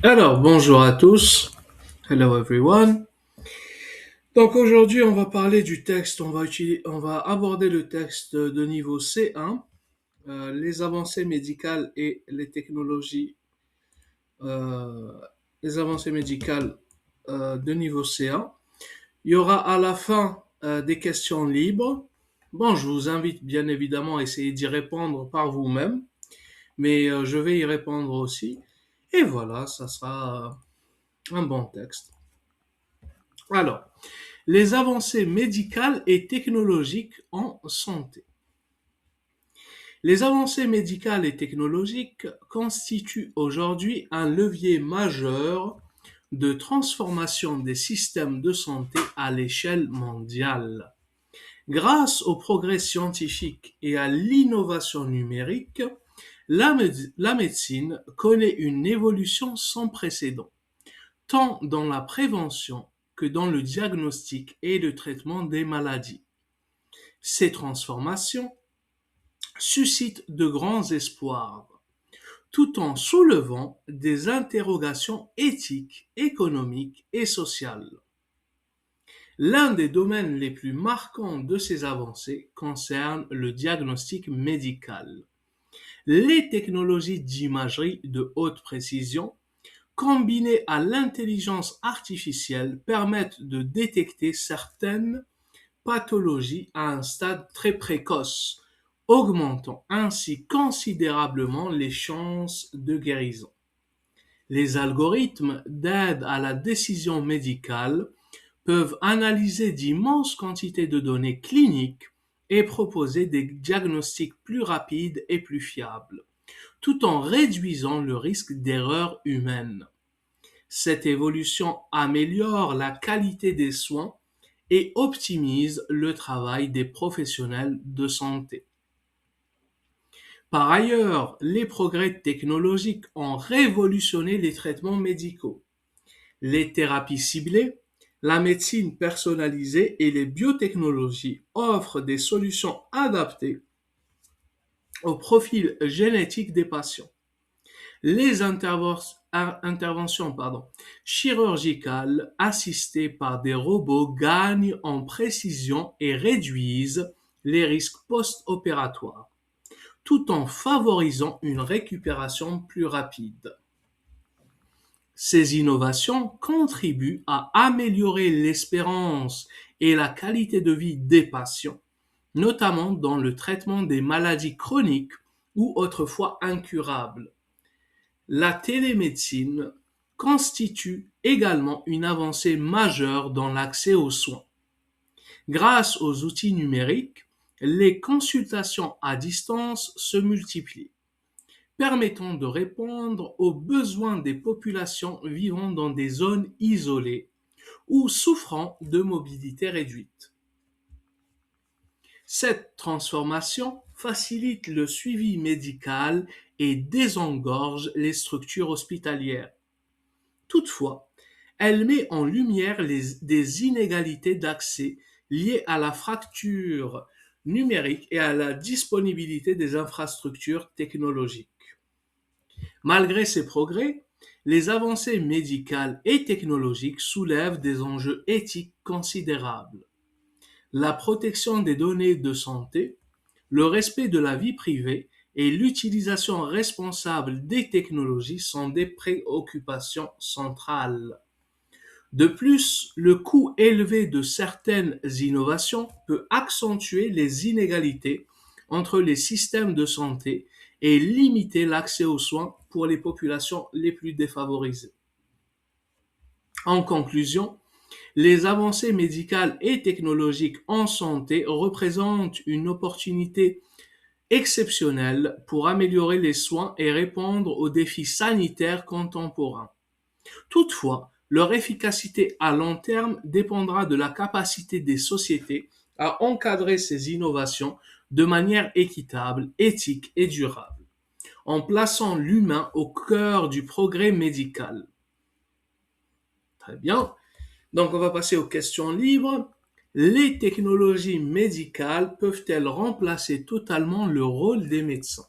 Alors, bonjour à tous. Hello everyone. Donc aujourd'hui, on va parler du texte, on va aborder le texte de niveau C1, les avancées médicales et euh, les avancées médicales de niveau C1. Il y aura à la fin des questions libres. Bon, je vous invite bien évidemment à essayer d'y répondre par vous-même, mais je vais y répondre aussi. Et voilà, ça sera un bon texte. Alors, les avancées médicales et technologiques en santé. Les avancées médicales et technologiques constituent aujourd'hui un levier majeur de transformation des systèmes de santé à l'échelle mondiale. Grâce aux progrès scientifiques et à l'innovation numérique, la médecine connaît une évolution sans précédent, tant dans la prévention que dans le diagnostic et le traitement des maladies. Ces transformations suscitent de grands espoirs, tout en soulevant des interrogations éthiques, économiques et sociales. L'un des domaines les plus marquants de ces avancées concerne le diagnostic médical. Les technologies d'imagerie de haute précision combinées à l'intelligence artificielle permettent de détecter certaines pathologies à un stade très précoce, augmentant ainsi considérablement les chances de guérison. Les algorithmes d'aide à la décision médicale peuvent analyser d'immenses quantités de données cliniques et proposer des diagnostics plus rapides et plus fiables, tout en réduisant le risque d'erreurs humaines. Cette évolution améliore la qualité des soins et optimise le travail des professionnels de santé. Par ailleurs, les progrès technologiques ont révolutionné les traitements médicaux. Les thérapies ciblées, la médecine personnalisée et les biotechnologies offrent des solutions adaptées au profil génétique des patients. Les interventions chirurgicales assistées par des robots gagnent en précision et réduisent les risques post-opératoires, tout en favorisant une récupération plus rapide. Ces innovations contribuent à améliorer l'espérance et la qualité de vie des patients, notamment dans le traitement des maladies chroniques ou autrefois incurables. La télémédecine constitue également une avancée majeure dans l'accès aux soins. Grâce aux outils numériques, les consultations à distance se multiplient, permettant de répondre aux besoins des populations vivant dans des zones isolées ou souffrant de mobilité réduite. Cette transformation facilite le suivi médical et désengorge les structures hospitalières. Toutefois, elle met en lumière des inégalités d'accès liées à la fracture numérique et à la disponibilité des infrastructures technologiques. Malgré ces progrès, les avancées médicales et technologiques soulèvent des enjeux éthiques considérables. La protection des données de santé, le respect de la vie privée et l'utilisation responsable des technologies sont des préoccupations centrales. De plus, le coût élevé de certaines innovations peut accentuer les inégalités entre les systèmes de santé et limiter l'accès aux soins pour les populations les plus défavorisées. En conclusion, les avancées médicales et technologiques en santé représentent une opportunité exceptionnelle pour améliorer les soins et répondre aux défis sanitaires contemporains. Toutefois, leur efficacité à long terme dépendra de la capacité des sociétés à encadrer ces innovations de manière équitable, éthique et durable, en plaçant l'humain au cœur du progrès médical. Très bien. Donc, on va passer aux questions libres. Les technologies médicales peuvent-elles remplacer totalement le rôle des médecins?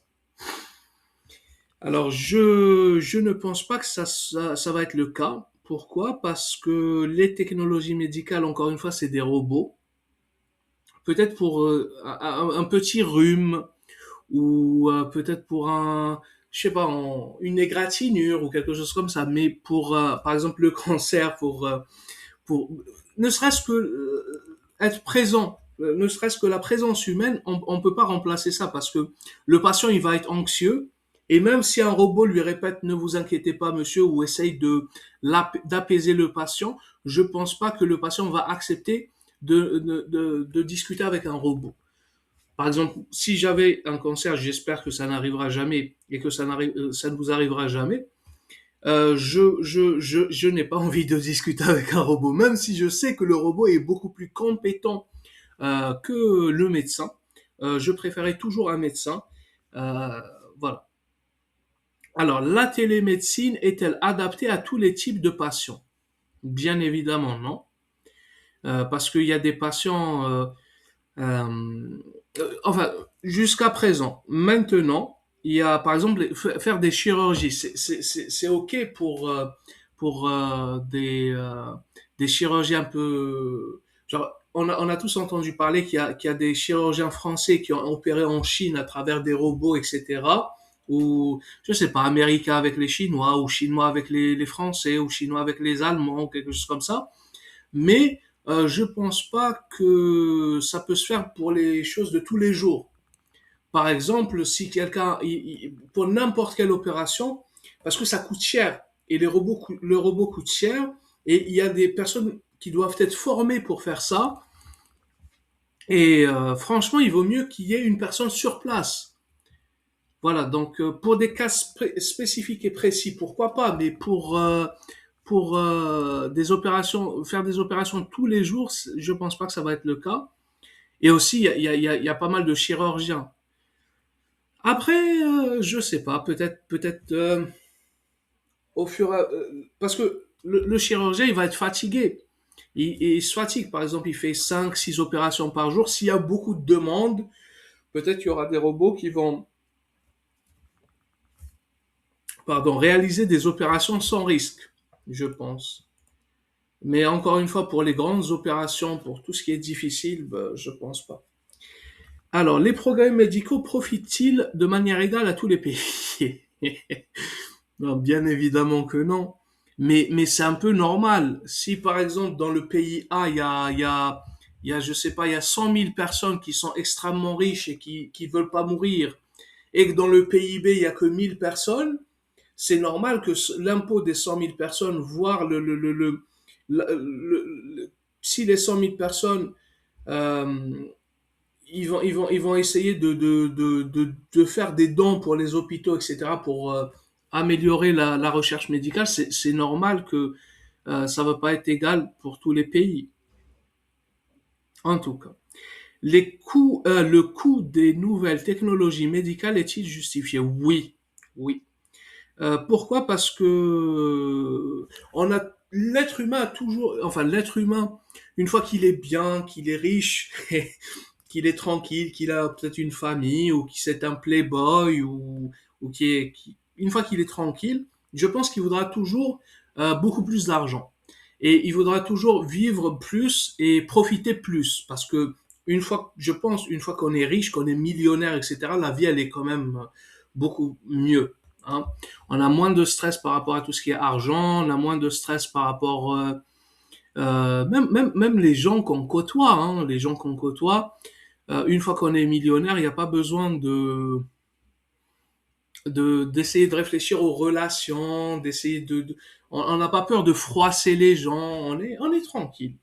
Alors, je ne pense pas que ça va être le cas. Pourquoi? Parce que les technologies médicales, encore une fois, c'est des robots. Peut-être pour un petit rhume ou peut-être pour je sais pas, une égratignure ou quelque chose comme ça. Mais pour, par exemple, le cancer, pour ne serait-ce que être présent, ne serait-ce que la présence humaine, on peut pas remplacer ça parce que le patient il va être anxieux et même si un robot lui répète ne vous inquiétez pas monsieur ou essaye d'apaiser le patient, je pense pas que le patient va accepter de discuter avec un robot. Par exemple, si j'avais un cancer, j'espère que ça n'arrivera jamais et que ça ne vous arrivera jamais. Je n'ai pas envie de discuter avec un robot, même si je sais que le robot est beaucoup plus compétent que le médecin. Je préférais toujours un médecin. Euh, voilà. Alors, la télémédecine est-elle adaptée à tous les types de patients? Bien évidemment, non. Parce qu'il y a des patients euh, enfin, jusqu'à présent, maintenant, il y a par exemple faire des chirurgies. C'est ok pour des chirurgies un peu genre on a tous entendu parler qu'il y a des chirurgiens français qui ont opéré en Chine à travers des robots, etc. Ou je sais pas, américains avec les Chinois, ou Chinois avec les Français, ou Chinois avec les Allemands, ou quelque chose comme ça. Mais je pense pas que ça peut se faire pour les choses de tous les jours. Par exemple, si quelqu'un, pour n'importe quelle opération, parce que ça coûte cher et le robot coûte cher et il y a des personnes qui doivent être formées pour faire ça. Et franchement, il vaut mieux qu'il y ait une personne sur place. Voilà, donc pour des cas spécifiques et précis, pourquoi pas, mais pour des opérations, faire des opérations tous les jours, je pense pas que ça va être le cas. Et aussi, il y a pas mal de chirurgiens. Après, je sais pas, peut-être au fur et à, parce que le chirurgien, il va être fatigué. Il se fatigue, par exemple, il fait 5, 6 opérations par jour. S'il y a beaucoup de demandes, peut-être il y aura des robots qui vont, pardon, réaliser des opérations sans risque, je pense. Mais encore une fois, pour les grandes opérations, pour tout ce qui est difficile, ben, je pense pas. Alors, les progrès médicaux profitent-ils de manière égale à tous les pays? Non, bien évidemment que non. Mais c'est un peu normal. Si par exemple dans le pays A, je sais pas, il y a 100 000 personnes qui sont extrêmement riches et qui veulent pas mourir, et que dans le pays B, il y a que 1 000 personnes, c'est normal que l'impôt des 100 000 personnes, voire si les 100 000 personnes, euh, ils vont essayer de faire des dons pour les hôpitaux, etc., pour améliorer la recherche médicale, c'est normal que ça va pas être égal pour tous les pays, en tout cas. Le coût des nouvelles technologies médicales est-il justifié? Oui, oui. Pourquoi? Parce que l'être humain a toujours, enfin l'être humain, une fois qu'il est bien, qu'il est riche, qu'il est tranquille, qu'il a peut-être une famille ou qu'il c'est un playboy ou une fois qu'il est tranquille, je pense qu'il voudra toujours beaucoup plus d'argent et il voudra toujours vivre plus et profiter plus parce que je pense, une fois qu'on est riche, qu'on est millionnaire, etc., la vie elle est quand même beaucoup mieux. Hein. On a moins de stress par rapport à tout ce qui est argent, on a moins de stress par rapport même les gens qu'on côtoie, hein, les gens qu'on côtoie, une fois qu'on est millionnaire, il n'y a pas besoin d'essayer de réfléchir aux relations, on n'a pas peur de froisser les gens, on est tranquille.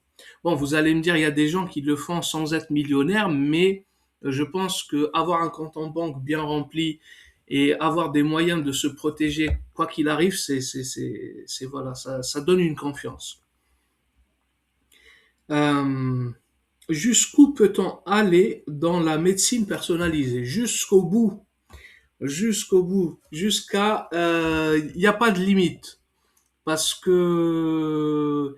Bon, vous allez me dire, il y a des gens qui le font sans être millionnaires, mais je pense que avoir un compte en banque bien rempli et avoir des moyens de se protéger quoi qu'il arrive, voilà, ça donne une confiance. Euh, Jusqu'où peut-on aller dans la médecine personnalisée? Jusqu'au bout, jusqu'à, il n'y a pas de limite, parce que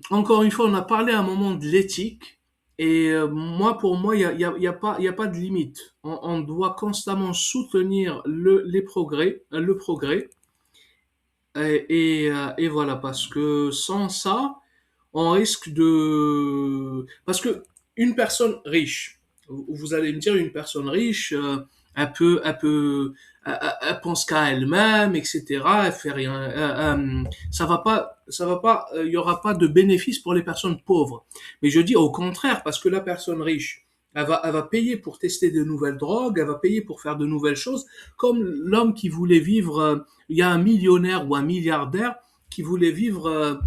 encore une fois, on a parlé à un moment de l'éthique, Et moi, pour moi, il y a pas de limite. On doit constamment soutenir les progrès, le progrès. Et voilà, parce que sans ça, on risque de... Parce que une personne riche, vous allez me dire, une personne riche, elle pense qu'à elle-même, etc. Elle fait rien. Ça va pas, il y aura pas de bénéfice pour les personnes pauvres. Mais je dis au contraire, parce que la personne riche, elle va payer pour tester de nouvelles drogues, elle va payer pour faire de nouvelles choses, comme l'homme qui voulait vivre, il y a un millionnaire ou un milliardaire qui voulait vivre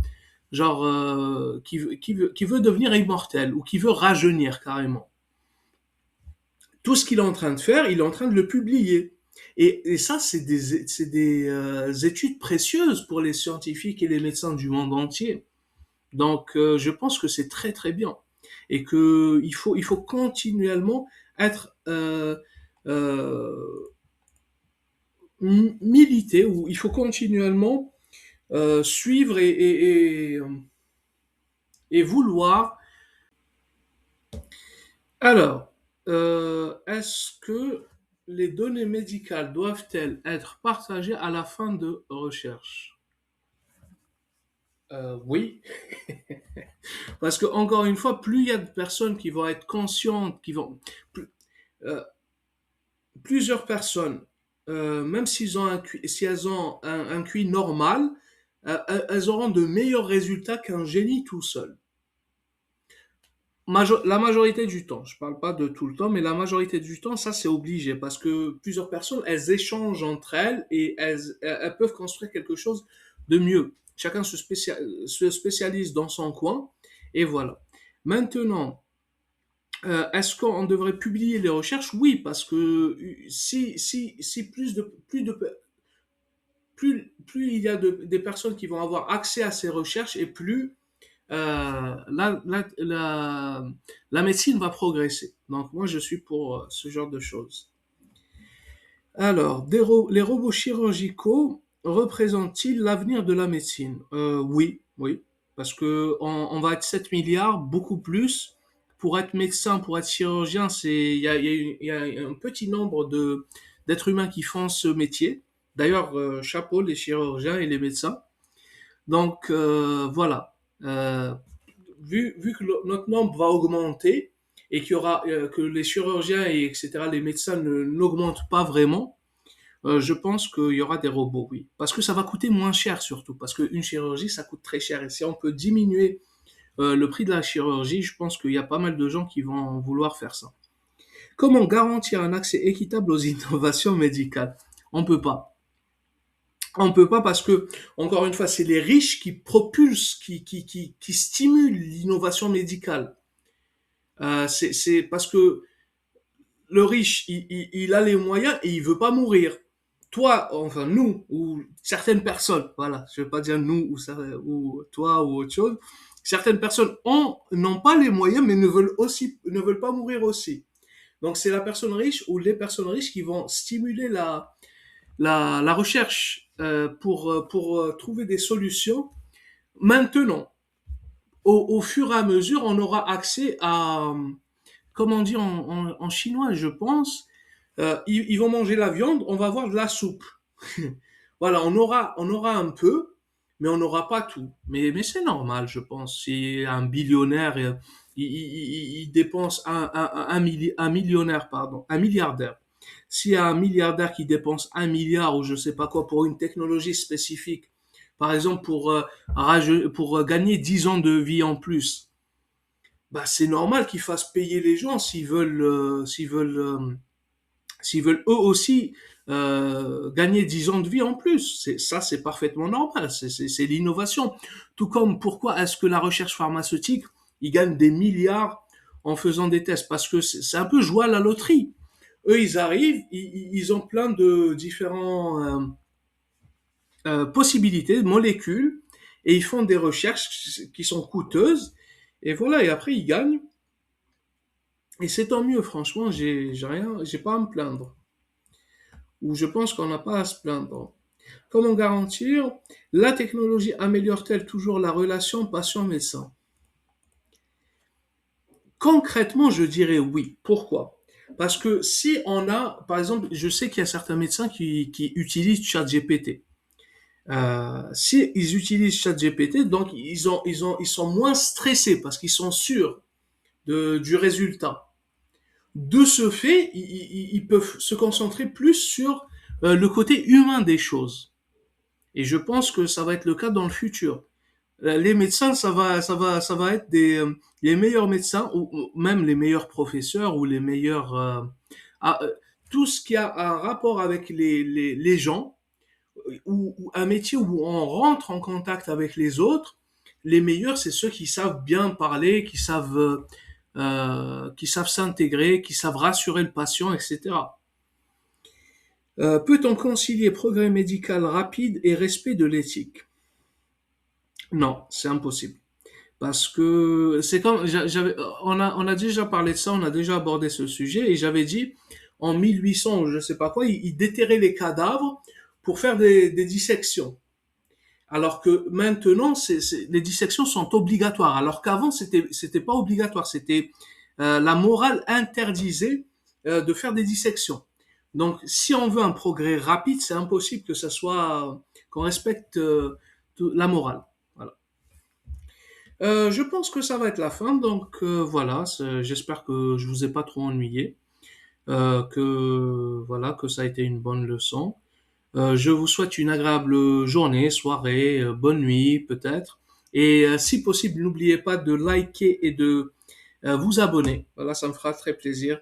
qui veut devenir immortel ou qui veut rajeunir carrément. Tout ce qu'il est en train de faire, il est en train de le publier. Et ça, c'est des études précieuses pour les scientifiques et les médecins du monde entier. Donc, je pense que c'est très très bien et que il faut continuellement être militer ou il faut continuellement suivre et vouloir. Alors, est-ce que les données médicales doivent-elles être partagées à la fin de recherche? Oui, parce que encore une fois, plus il y a de personnes qui vont être conscientes, plus- euh, plusieurs personnes, même si elles ont un QI normal, elles auront de meilleurs résultats qu'un génie tout seul. La majorité du temps, je parle pas de tout le temps, mais la majorité du temps, ça c'est obligé parce que plusieurs personnes, elles échangent entre elles et elles peuvent construire quelque chose de mieux. Chacun se spécialise dans son coin et voilà. Maintenant, est-ce qu'on devrait publier les recherches? Oui, parce que si plus il y a des personnes qui vont avoir accès à ces recherches et plus la médecine va progresser. Donc moi, je suis pour ce genre de choses. Alors, les robots chirurgicaux représentent-ils l'avenir de la médecine? Oui, oui, parce que on va être 7 milliards, beaucoup plus. Pour être médecin, pour être chirurgien, il y a un petit nombre d'êtres humains qui font ce métier. D'ailleurs, chapeau les chirurgiens et les médecins. Donc voilà. Vu que notre nombre va augmenter et qu'il y aura que les chirurgiens et etc. les médecins n'augmentent pas vraiment, je pense qu'il y aura des robots, oui. Parce que ça va coûter moins cher surtout, parce qu'une chirurgie, ça coûte très cher. Et si on peut diminuer le prix de la chirurgie, je pense qu'il y a pas mal de gens qui vont vouloir faire ça. Comment garantir un accès équitable aux innovations médicales? On peut pas. On peut pas parce que, encore une fois, c'est les riches qui propulsent, qui stimulent l'innovation médicale. C'est parce que le riche, il a les moyens et il veut pas mourir. Toi, enfin nous, ou certaines personnes, voilà, je vais pas dire nous ou toi ou autre chose, certaines personnes n'ont pas les moyens mais ne veulent pas mourir aussi. Donc c'est la personne riche ou les personnes riches qui vont stimuler la recherche pour trouver des solutions. Maintenant, au fur et à mesure, on aura accès à, comment dire en chinois, je pense, ils vont manger la viande, on va avoir de la soupe. Voilà, on aura un peu, mais on n'aura pas tout. Mais c'est normal, je pense. Si un billionnaire, il dépense un millionnaire, pardon, un milliardaire. S'il y a un milliardaire qui dépense 1 milliard ou je sais pas quoi pour une technologie spécifique, par exemple pour gagner 10 ans de vie en plus, bah c'est normal qu'ils fassent payer les gens s'ils veulent eux aussi gagner 10 ans de vie en plus. C'est parfaitement normal. C'est l'innovation. Tout comme pourquoi est-ce que la recherche pharmaceutique, ils gagnent des milliards en faisant des tests? Parce que c'est un peu jouer à la loterie. Eux, ils arrivent, ils ont plein de différents possibilités, de molécules, et ils font des recherches qui sont coûteuses. Et voilà, et après, ils gagnent. Et c'est tant mieux, franchement, j'ai pas à me plaindre. Ou je pense qu'on n'a pas à se plaindre. Comment garantir? La technologie améliore-t-elle toujours la relation patient-médecin? Concrètement, je dirais oui. Pourquoi? Parce que si on a, par exemple, je sais qu'il y a certains médecins qui utilisent ChatGPT. Si ils utilisent ChatGPT, donc ils sont moins stressés parce qu'ils sont sûrs du résultat. De ce fait, ils peuvent se concentrer plus sur le côté humain des choses. Et je pense que ça va être le cas dans le futur. Les médecins, ça va être les meilleurs médecins ou même les meilleurs professeurs ou les meilleurs, ah, tout ce qui a un rapport avec les gens ou un métier où on rentre en contact avec les autres. Les meilleurs, c'est ceux qui savent bien parler, qui savent s'intégrer, qui savent rassurer le patient, etc. Peut-on concilier progrès médical rapide et respect de l'éthique? Non, c'est impossible. Parce que c'est comme on a déjà parlé de ça, on a déjà abordé ce sujet et j'avais dit en 1800 ou je sais pas quoi, ils déterraient les cadavres pour faire des dissections. Alors que maintenant, les dissections sont obligatoires. Alors qu'avant, c'était pas obligatoire. C'était la morale interdisait de faire des dissections. Donc, si on veut un progrès rapide, c'est impossible que ça soit qu'on respecte la morale. Voilà. Je pense que ça va être la fin. Donc voilà, j'espère que je vous ai pas trop ennuyé, que voilà que ça a été une bonne leçon. Je vous souhaite une agréable journée, soirée, bonne nuit peut-être. Et si possible, n'oubliez pas de liker et de vous abonner. Voilà, ça me fera très plaisir.